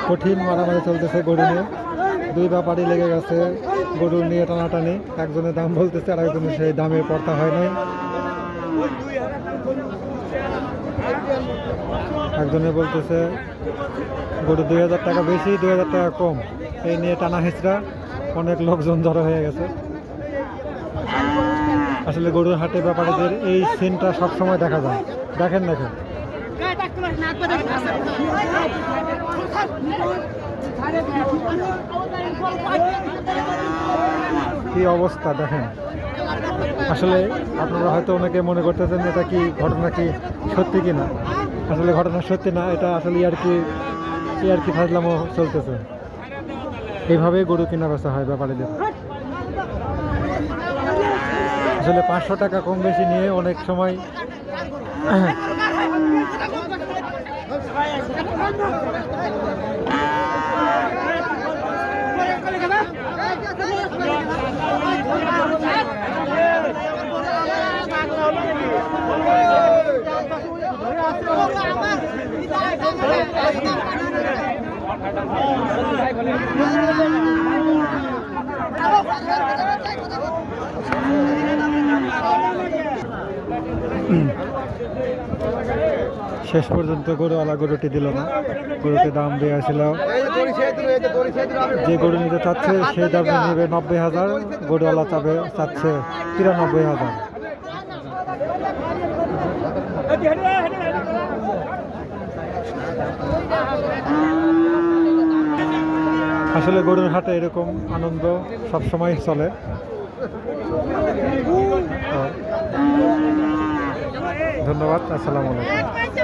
কঠিন মারামারি চলতেছে গরু নিয়ে, দুই ব্যাপারই লেগে গেছে গরু নিয়ে টানাটানি। একজনের দাম বলতেছে আর একজনের সেই দামের পড়তা হয় নাই। একজনে বলতেছে গরু 2000 টাকা বেশি, 2000 টাকা কম, এই নিয়ে টানা হেঁচড়া, অনেক লোকজন জড়ো হয়ে গেছে। আসলে গরুর হাটে ব্যাপারীদের এই সিনটা সবসময় দেখা যায়। দেখেন দেখেন কি অবস্থা দেখেন। আসলে আপনারা হয়তো অনেকে মনে করতেছেন এটা কি ঘটনা কি সত্যি কিনা। আসলে ঘটনা সত্যি না, এটা আসলে আর কি ফাজলামো চলতেছে। এইভাবেই গরু কিনা বেচা হয় ব্যাপারীদের। আসলে 500 টাকা কম বেশি নিয়ে অনেক সময় শেষ পর্যন্ত গরুওয়ালা গরুটি দিল না। গরুটি দাম দিয়েছিল, যে গরু নিতে চাচ্ছে সেই দামে নেবে 90,000, গরুওয়ালা চাচ্ছে 93,000। আসলে গরুর হাটে এরকম আনন্দ সবসময় চলে। ধন্যবাদ, আসসালামু আলাইকুম।